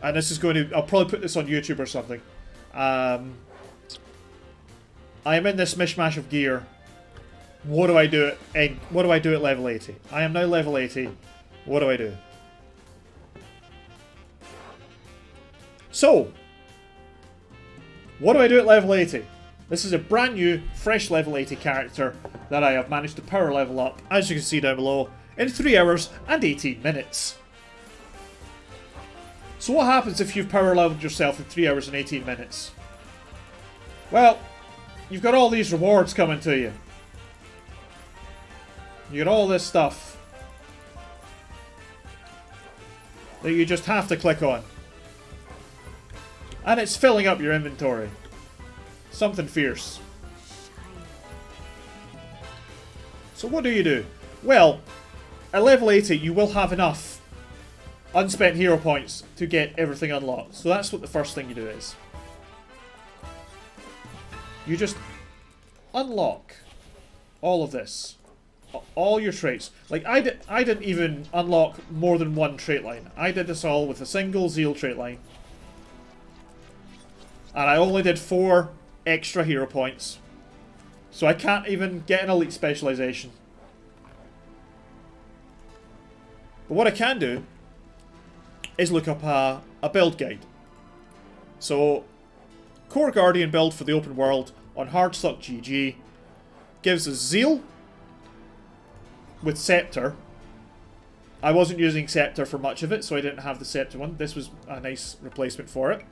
And this is going to... I'll probably put this on YouTube or something. I am in this mishmash of gear. What do I do at level 80? I am now level 80. What do I do? So, what do I do at level 80? This is a brand new, fresh level 80 character that I have managed to power level up, as you can see down below, in 3 hours and 18 minutes. So what happens if you've power leveled yourself in 3 hours and 18 minutes? Well, you've got all these rewards coming to you. You got all this stuff that you just have to click on. And it's filling up your inventory. Something fierce. So what do you do? Well, at level 80 you will have enough unspent hero points to get everything unlocked. So that's what the first thing you do is. You just unlock all of this. All your traits. Like, I didn't even unlock more than one trait line. I did this all with a single Zeal trait line. And I only did 4 extra hero points. So I can't even get an elite specialization. But what I can do is look up a build guide. So, Core Guardian build for the open world on Hardstock GG gives us Zeal with Scepter. I wasn't using Scepter for much of it, so I didn't have the Scepter one. This was a nice replacement for it.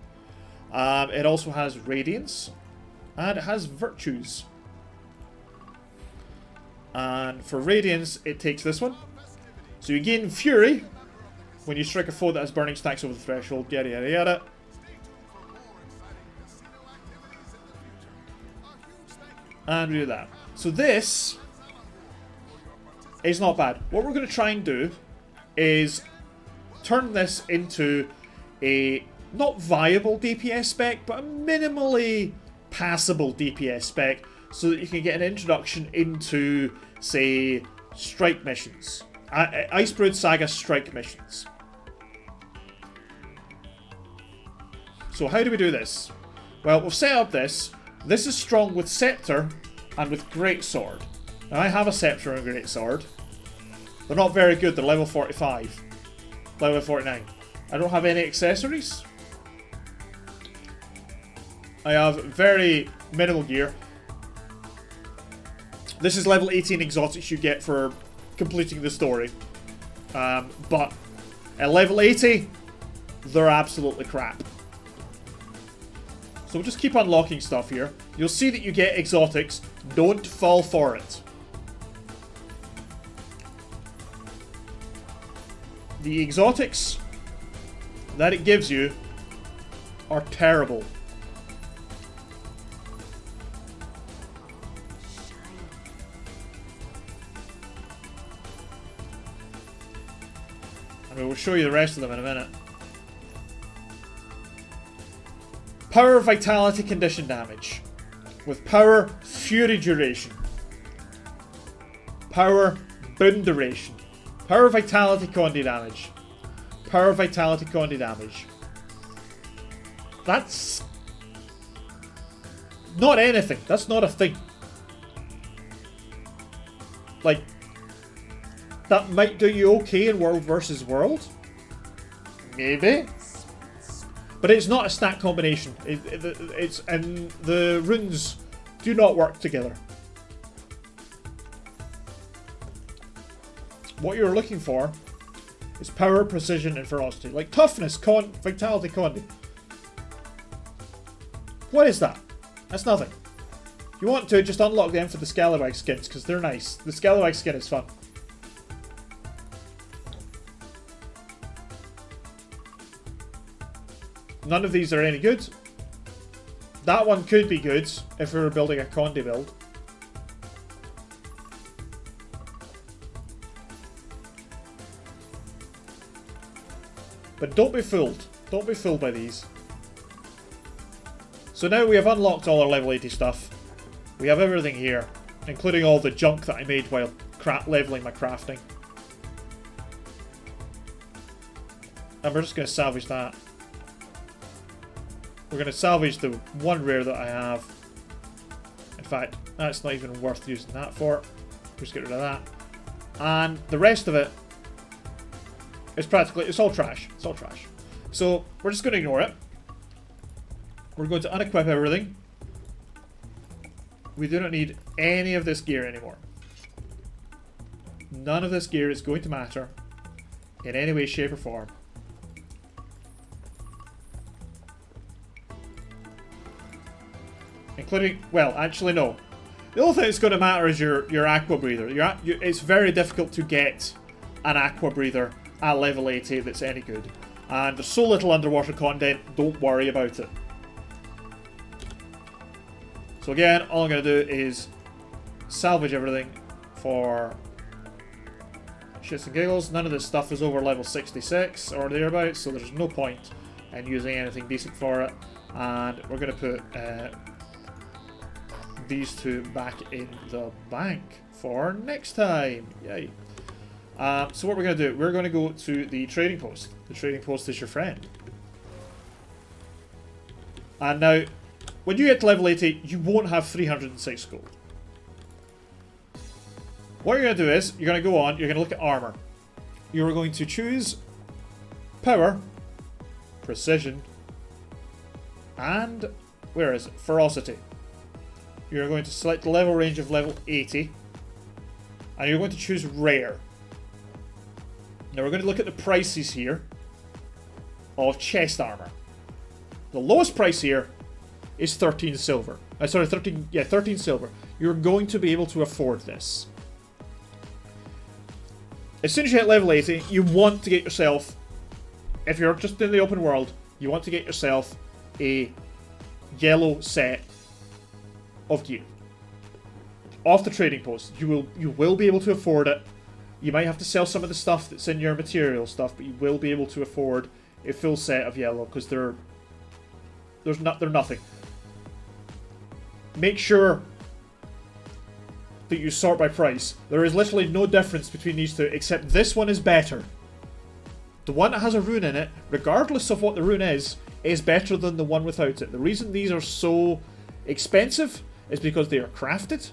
It also has Radiance, and it has Virtues. And for Radiance, it takes this one. So you gain Fury when you strike a foe that has burning stacks over the threshold, yada yada yada. And we do that. So this is not bad. What we're going to try and do is turn this into a not viable DPS spec, but a minimally passable DPS spec, so that you can get an introduction into, say, strike missions. Icebrood Saga strike missions. So how do we do this? Well, we've set up this. This is strong with Scepter and with Greatsword. Now I have a Scepter and Greatsword. They're not very good, they're level 45. Level 49. I don't have any accessories. I have very minimal gear. This is level 18 exotics you get for completing the story. But at level 80, they're absolutely crap. So we'll just keep unlocking stuff here. You'll see that you get exotics. Don't fall for it. The exotics that it gives you are terrible. I mean, we'll show you the rest of them in a minute. Power, Vitality, Condition damage. With Power, Fury duration. Power, Boon duration. Power, Vitality, Condi damage. Power, Vitality, Condi damage. That's not anything. That's not a thing. Like, that might do you okay in World versus World. Maybe. But it's not a stat combination. And the runes do not work together. What you're looking for is power, precision, and ferocity. Like toughness, vitality, condi. What is that? That's nothing. If you want to, just unlock them for the Scallywag skins, because they're nice. The Scallywag skin is fun. None of these are any good. That one could be good if we were building a Condi build. But don't be fooled. Don't be fooled by these. So now we have unlocked all our level 80 stuff. We have everything here, including all the junk that I made while leveling my crafting. And we're just going to salvage that. We're going to salvage the one rare that I have. In fact, that's not even worth using that for. Just get rid of that. And the rest of it is practically, it's all trash. It's all trash. So we're just going to ignore it. We're going to unequip everything. We do not need any of this gear anymore. None of this gear is going to matter in any way, shape, or form. Including, well, actually no. The only thing that's going to matter is your aqua breather. It's very difficult to get an aqua breather at level 80 that's any good. And there's so little underwater content, don't worry about it. So again, all I'm going to do is salvage everything for shits and giggles. None of this stuff is over level 66 or thereabouts, so there's no point in using anything decent for it. And we're going to put these two back in the bank for next time. Yay. So what we're going to do, we're going to go to the trading post. The trading post is your friend. And now, when you get to level 80, you won't have 306 gold. What you're going to do is, you're going to go on, you're going to look at armor. You're going to choose power, precision, and, where is it? Ferocity. You're going to select the level range of level 80. And you're going to choose rare. Now we're going to look at the prices here of chest armor. The lowest price here is 13 silver. Sorry, 13 silver. You're going to be able to afford this. As soon as you hit level 80, you want to get yourself, if you're just in the open world, you want to get yourself a yellow set of gear. Off the trading post. You will be able to afford it. You might have to sell some of the stuff that's in your material stuff, but you will be able to afford a full set of yellow because they're nothing. Make sure that you sort by price. There is literally no difference between these two, except this one is better. The one that has a rune in it, regardless of what the rune is better than the one without it. The reason these are so expensive is because they are crafted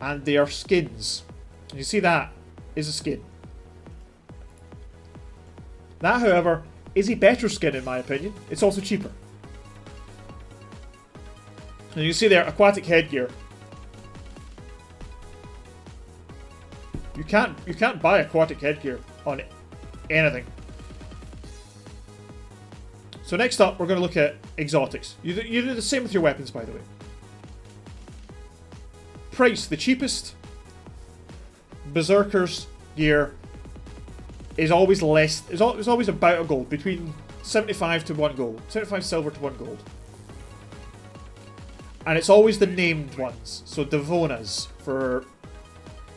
and they are skins. And you see that is a skin. That, however, is a better skin in my opinion. It's also cheaper. And you see there, aquatic headgear. You can't buy aquatic headgear on anything. So next up, we're going to look at exotics. You do the same with your weapons, by the way. Price, the cheapest Berserker's gear is always less. Is always about a gold, between 75 to 1 gold, 75 silver to 1 gold. And it's always the named ones. So Devonas for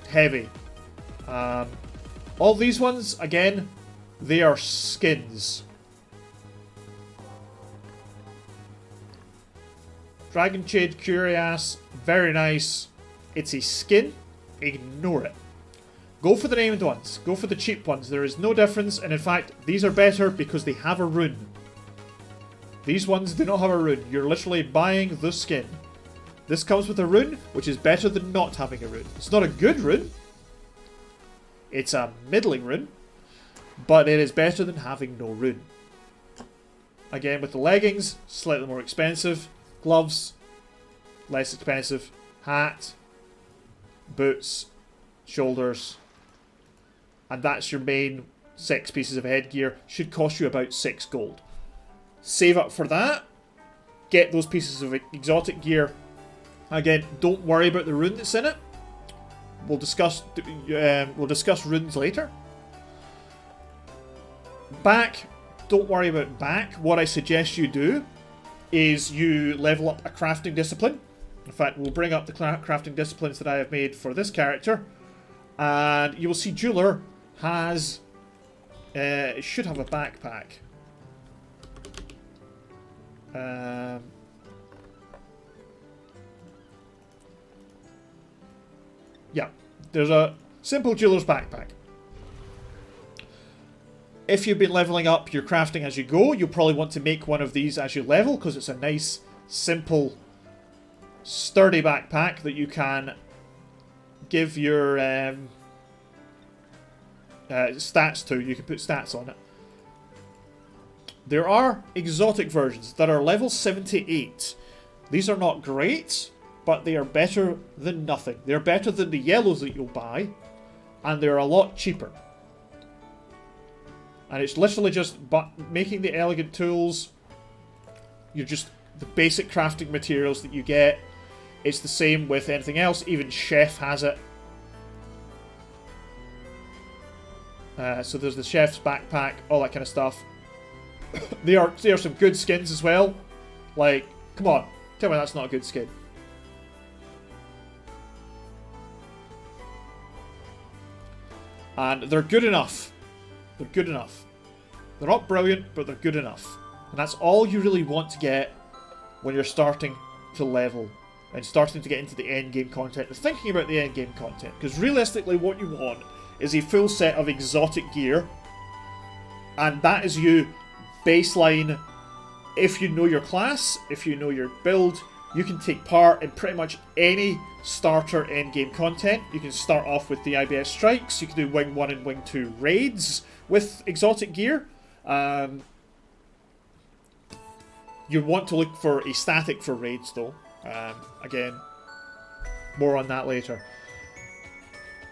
heavy. All these ones, again, they are skins. Dragon Shade Curious, very nice. It's a skin. Ignore it. Go for the named ones. Go for the cheap ones. There is no difference, and in fact, these are better because they have a rune. These ones do not have a rune. You're literally buying the skin. This comes with a rune, which is better than not having a rune. It's not a good rune. It's a middling rune, but it is better than having no rune. Again, with the leggings, slightly more expensive. Gloves, less expensive. Hat, boots, shoulders, and that's your main 6 pieces of headgear. Should cost you about 6 gold. Save up for that. Get those pieces of exotic gear. Again, don't worry about the rune that's in it. We'll discuss runes later. Back, don't worry about back. What I suggest you do is you level up a crafting discipline. In fact, we'll bring up the crafting disciplines that I have made for this character. And you will see Jeweler has... it should have a backpack. Yeah, there's a simple Jeweler's backpack. If you've been leveling up your crafting as you go, you'll probably want to make one of these as you level, because it's a nice, simple, sturdy backpack that you can give your stats to. You can put stats on it. There are exotic versions that are level 78. These are not great, but they are better than nothing. They're better than the yellows that you'll buy, and they're a lot cheaper. And it's literally just making the elegant tools. You're just the basic crafting materials that you get. It's the same with anything else. Even Chef has it. So there's the Chef's backpack, all that kind of stuff. They are some good skins as well. Like, come on, tell me that's not a good skin. And they're good enough. They're good enough. They're not brilliant, but they're good enough. And that's all you really want to get when you're starting to level and starting to get into the end game content and thinking about the end game content. Because realistically, what you want is a full set of exotic gear, and that is you baseline. If you know your class, if you know your build, you can take part in pretty much any starter endgame content. You can start off with the IBS strikes. You can do Wing 1 and Wing 2 raids with exotic gear. You want to look for a static for raids though. Again, more on that later.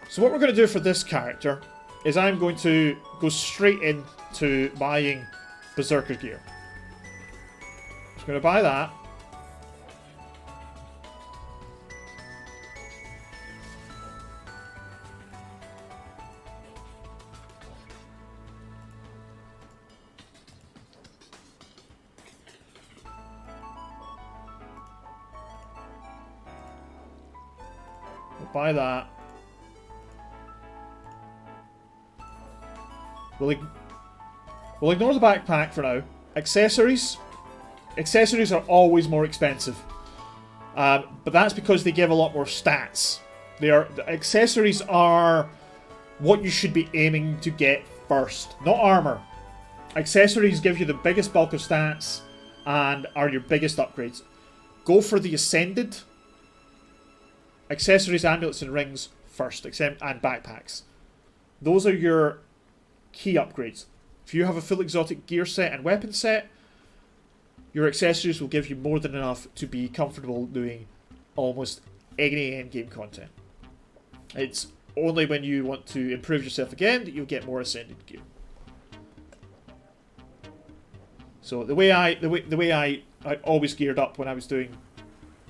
So what we're going to do for this character is I'm going to go straight into buying Berserker gear. Just going to buy that. Buy that. We'll ignore the backpack for now. Accessories. Accessories are always more expensive. But that's because they give a lot more stats. The accessories are what you should be aiming to get first, not armor. Accessories give you the biggest bulk of stats and are your biggest upgrades. Go for the Ascended. Accessories, amulets, and rings first, and backpacks. Those are your key upgrades. If you have a full exotic gear set and weapon set, your accessories will give you more than enough to be comfortable doing almost any endgame content. It's only when you want to improve yourself again that you'll get more Ascended gear. So the way I always geared up when I was doing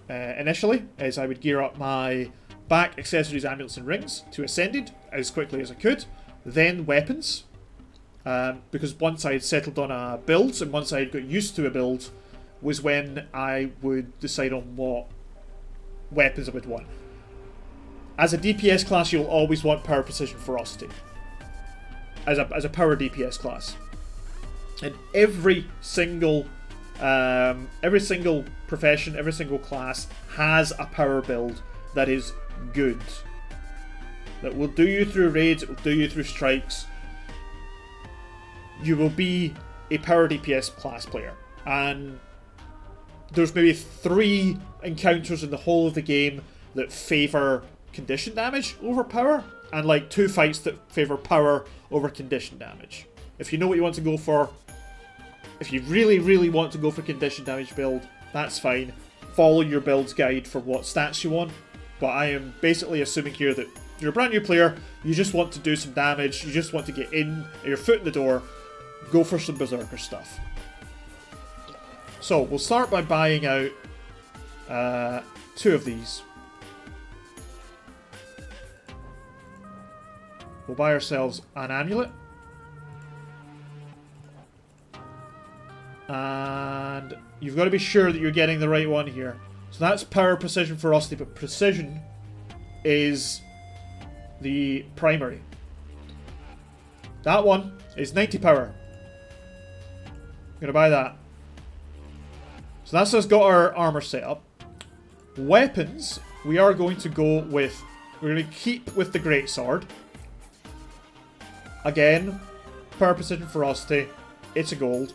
initially is I would gear up my back, accessories, amulets, and rings to Ascended as quickly as I could. Then weapons, because once I had settled on a build and once I had got used to a build was when I would decide on what weapons I would want. As a DPS class, you'll always want power, precision, ferocity as a power DPS class, and every single profession, every single class has a power build that is good. That will do you through raids, it will do you through strikes. You will be a power DPS class player. And there's maybe 3 encounters in the whole of the game that favour condition damage over power, and like 2 fights that favour power over condition damage. If you know what you want to go for, if you really, really want to go for condition damage build, that's fine. Follow your build's guide for what stats you want. But I am basically assuming here that you're a brand new player, you just want to do some damage, you just want to get in, your foot in the door, go for some Berserker stuff. So, we'll start by buying out 2 of these. We'll buy ourselves an amulet. And you've got to be sure that you're getting the right one here. So that's power, precision, ferocity, but precision is the primary. That one is 90 power. I'm going to buy that. So that's us got our armor set up. Weapons, we are going to go with... We're going to keep with the greatsword. Again, purpose and ferocity. It's a gold.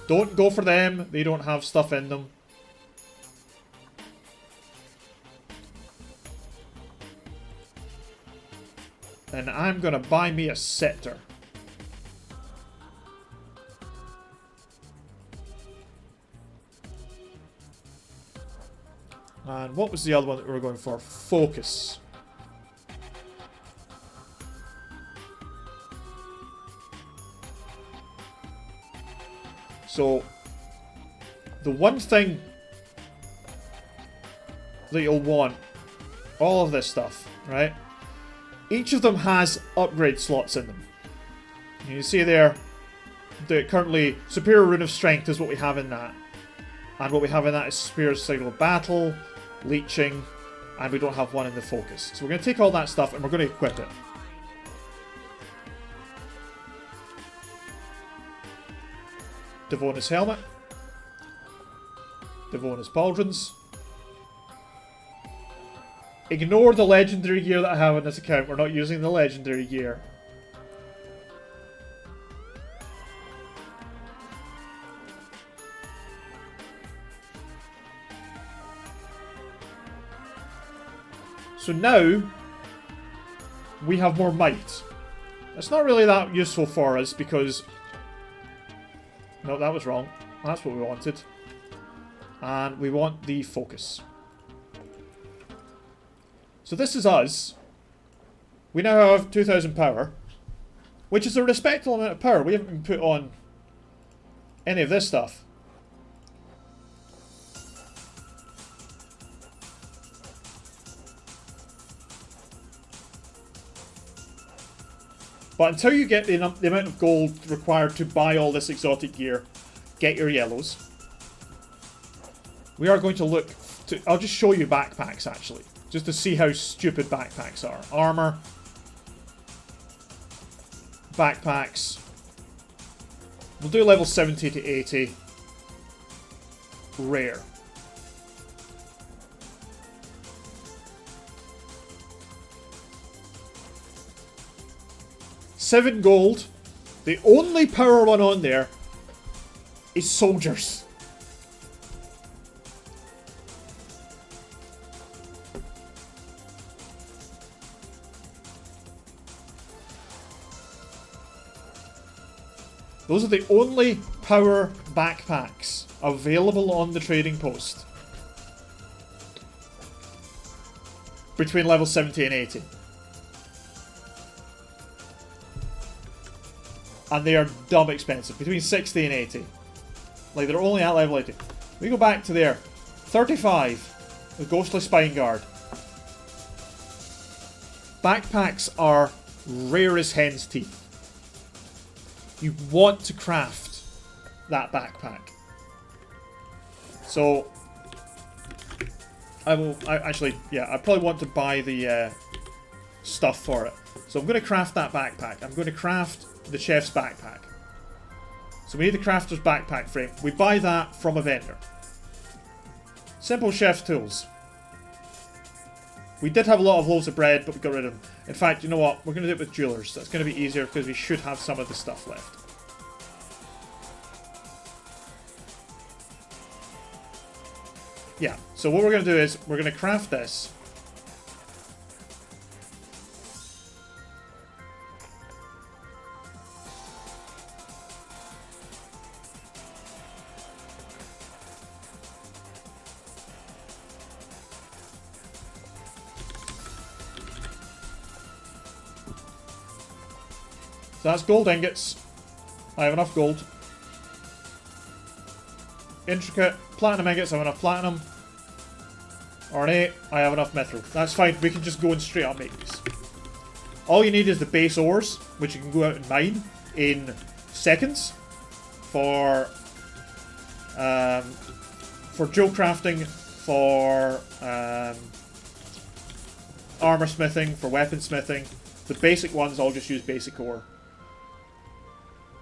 Don't go for them. They don't have stuff in them. And I'm going to buy me a scepter. And what was the other one that we were going for? Focus. So, the one thing that you'll want, all of this stuff, right? Each of them has upgrade slots in them. You see there, that currently Superior Rune of Strength is what we have in that. And what we have in that is Superior Signal of Battle, Leeching, and we don't have one in the Focus. So we're going to take all that stuff and we're going to equip it. Devona's Helmet. Devona's Pauldrons. Ignore the legendary gear that I have on this account. We're not using the legendary gear. So now, we have more might. It's not really that useful for us because... No, that was wrong. That's what we wanted. And we want the focus. So this is us. We now have 2,000 power, which is a respectable amount of power. We haven't been put on any of this stuff. But until you get the amount of gold required to buy all this exotic gear, get your yellows. We are going to look to... I'll just show you backpacks, actually. Just to see how stupid backpacks are. Armor. Backpacks. We'll do level 70 to 80. Rare. $7 gold. The only power one on there is soldiers. Those are the only power backpacks available on the trading post. Between level 70 and 80. And they are dumb expensive. Between 60 and 80. Like, they're only at level 80. We go back to there. 35. The Ghostly Spine Guard. Backpacks are rare as hen's teeth. You want to craft that backpack. So, I probably want to buy the stuff for it. So I'm going to craft that backpack. I'm going to craft the chef's backpack. So we need the crafter's backpack frame. We buy that from a vendor. Simple chef's tools. We did have a lot of loaves of bread, but we got rid of them. In fact, you know what? We're going to do it with jewelers. That's going to be easier because we should have some of the stuff left. Yeah, so what we're going to do is we're going to craft this. So that's gold ingots. I have enough gold. Intricate. Platinum ingots, I have enough platinum. Ornate, I have enough mithril. That's fine, we can just go and straight up make these. All you need is the base ores, which you can go out and mine in seconds. For jewel crafting, for armor smithing, for weapon smithing. The basic ones, I'll just use basic ore.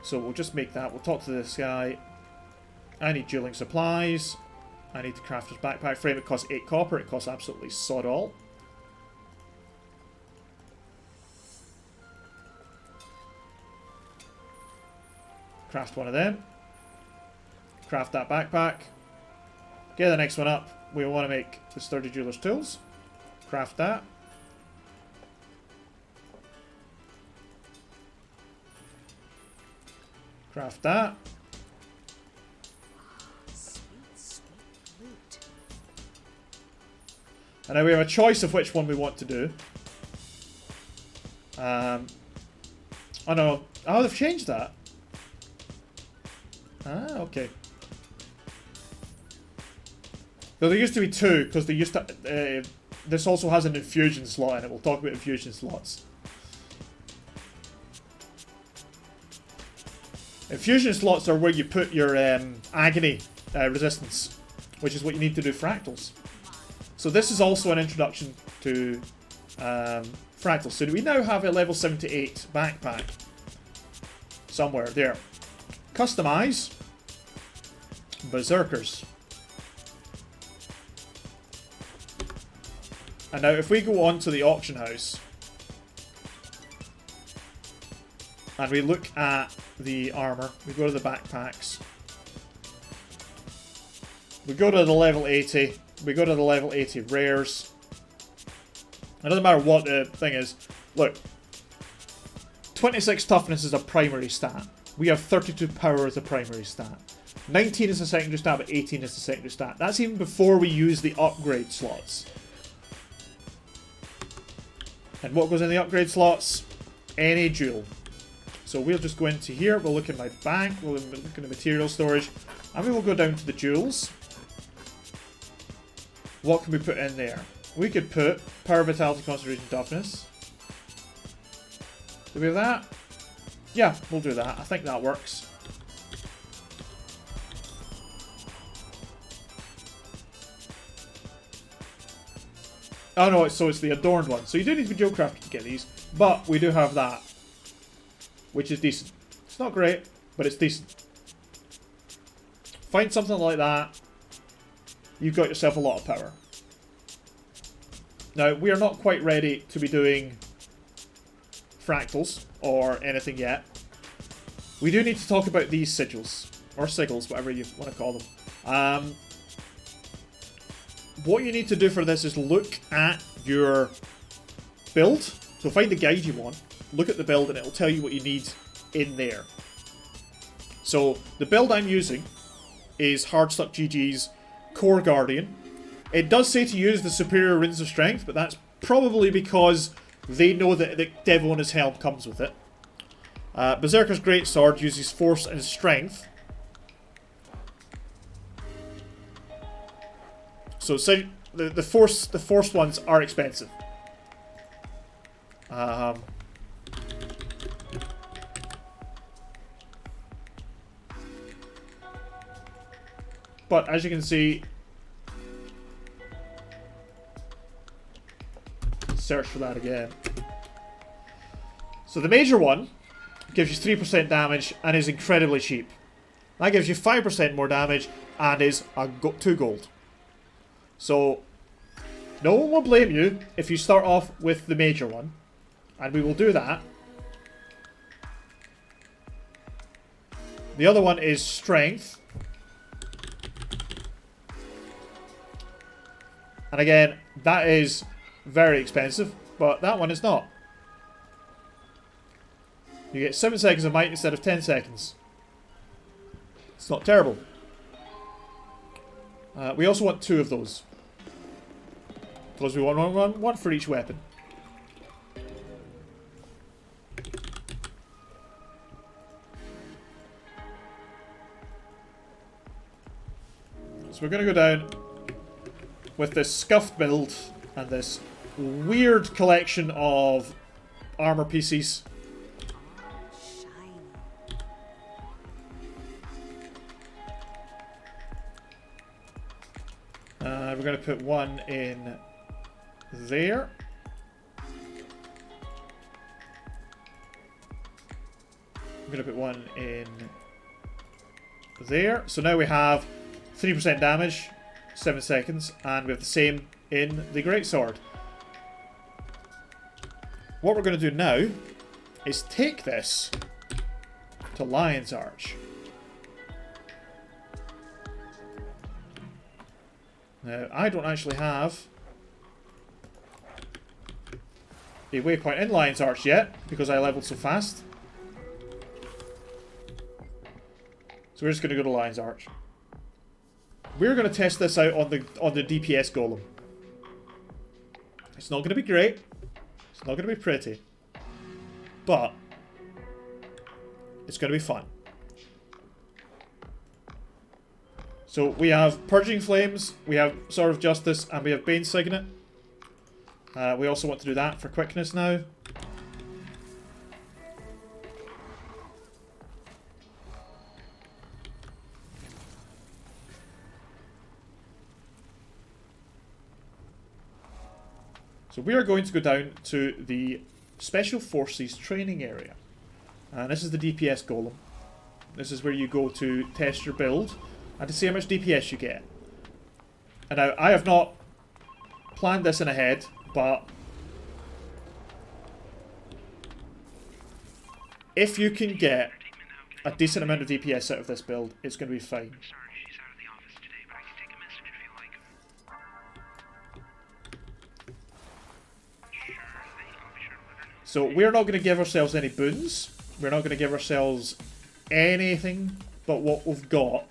So we'll just make that. We'll talk to this guy. I need dueling supplies. I need to craft his backpack frame. It costs 8 copper. It costs absolutely sod all. Craft one of them. Craft that backpack. Get the next one up. We want to make the Sturdy Jeweler's Tools. Craft that. Craft that. Sweet, sweet loot. And now we have a choice of which one we want to do. Oh no. Oh, they've changed that. Ah, okay. Though there used to be two, because they used to... this also has an infusion slot in it. We'll talk about infusion slots. Infusion slots are where you put your agony resistance, which is what you need to do fractals. So this is also an introduction to fractals. So we now have a level 78 backpack. Somewhere there. Customize. Berserkers. And now if we go on to the auction house and we look at the armor, we go to the backpacks, we go to the level 80, we go to the level 80 rares. It doesn't matter what the thing is. Look, 26 toughness is a primary stat. We have 32 power as a primary stat. 19 is a secondary stat, but 18 is a secondary stat. That's even before we use the upgrade slots. And what goes in the upgrade slots? Any jewel. So we'll just go into here, we'll look in my bank, we'll look in the material storage, and we will go down to the jewels. What can we put in there? We could put power, vitality, concentration, toughness. Do we have that? Yeah, we'll do that. I think that works. Oh no, so it's the adorned one. So you do need to be geocrafted to get these, but we do have that, which is decent. It's not great, but it's decent. Find something like that, you've got yourself a lot of power. Now, we are not quite ready to be doing fractals or anything yet. We do need to talk about these sigils, or sigils, whatever you want to call them. What you need to do for this is look at your build. So find the guide you want, look at the build, and it'll tell you what you need in there. So the build I'm using is Hardstuck GG's Core Guardian. It does say to use the Superior Runes of Strength, but that's probably because they know that the Devil in his helm comes with it. Berserker's Greatsword uses Force and Strength. So the force ones are expensive. But as you can see, search for that again. So the major one gives you 3% damage and is incredibly cheap. That gives you 5% more damage and is 2 gold. So no one will blame you if you start off with the major one, and we will do that. The other one is Strength. And again, that is very expensive, but that one is not. You get 7 seconds of might instead of 10 seconds. It's not terrible. We also want 2 of those. Because we want one for each weapon. So we're going to go down with this scuffed build and this weird collection of armor pieces. We're going to put one in there. I'm going to put one in there. So now we have 3% damage, 7 seconds, and we have the same in the Greatsword. What we're going to do now is take this to Lion's Arch. Now, I don't actually have a waypoint in Lion's Arch yet, because I leveled so fast. So we're just going to go to Lion's Arch. We're going to test this out on the DPS Golem. It's not going to be great. It's not going to be pretty. But it's going to be fun. So we have Purging Flames, we have Sword of Justice, and we have Bane Signet. We also want to do that for quickness now. So we are going to go down to the Special Forces training area. And this is the DPS Golem. This is where you go to test your build and to see how much DPS you get. And now, I have not planned this in ahead, but if you can get a decent amount of DPS out of this build, it's going to be fine. So we're not going to give ourselves any boons. We're not going to give ourselves anything but what we've got.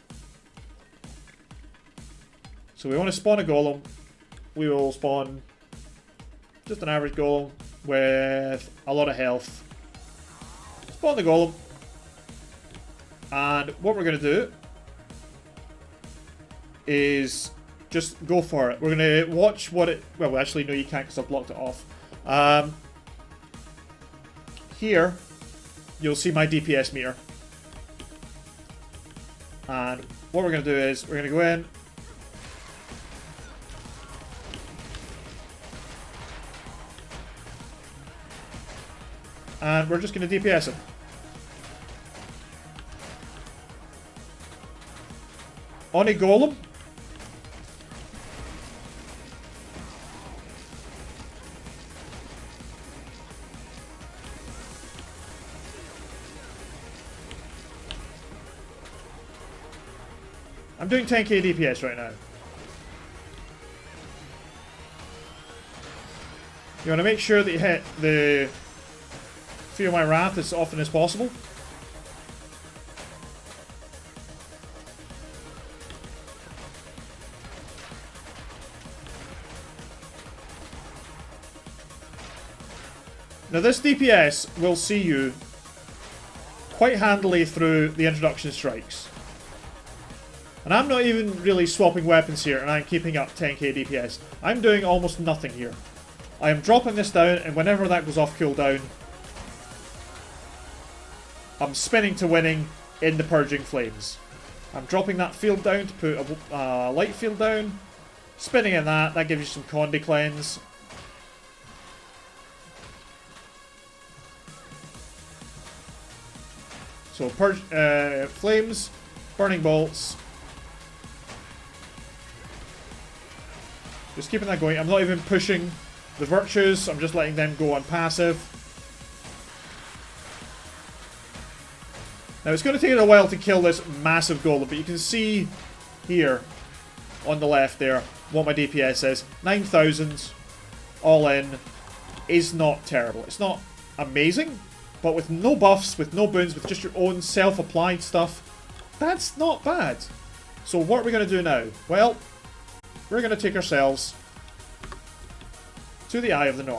So we want to spawn a golem. We will spawn just an average golem with a lot of health. Spawn the golem. And what we're going to do is just go for it. We're going to watch what it... Well, actually, no, you can't because I've blocked it off. Here, you'll see my DPS meter. And what we're going to do is, we're going to go in. And we're just going to DPS him. On a golem. I'm doing 10k DPS right now. You want to make sure that you hit the Feel My Wrath as often as possible. Now this DPS will see you quite handily through the introduction strikes. And I'm not even really swapping weapons here, and I'm keeping up 10k DPS. I'm doing almost nothing here. I am dropping this down, and whenever that goes off cooldown, I'm spinning to winning in the Purging Flames. I'm dropping that field down to put a light field down. Spinning in that gives you some Conde Cleanse. So Flames, Burning Bolts. Just keeping that going. I'm not even pushing the virtues. I'm just letting them go on passive. Now it's going to take a while to kill this massive golem, but you can see here on the left there what my DPS is. 9,000 all in is not terrible. It's not amazing, but with no buffs, with no boons, with just your own self-applied stuff, that's not bad. So what are we going to do now? Well, we're going to take ourselves to the Eye of the North.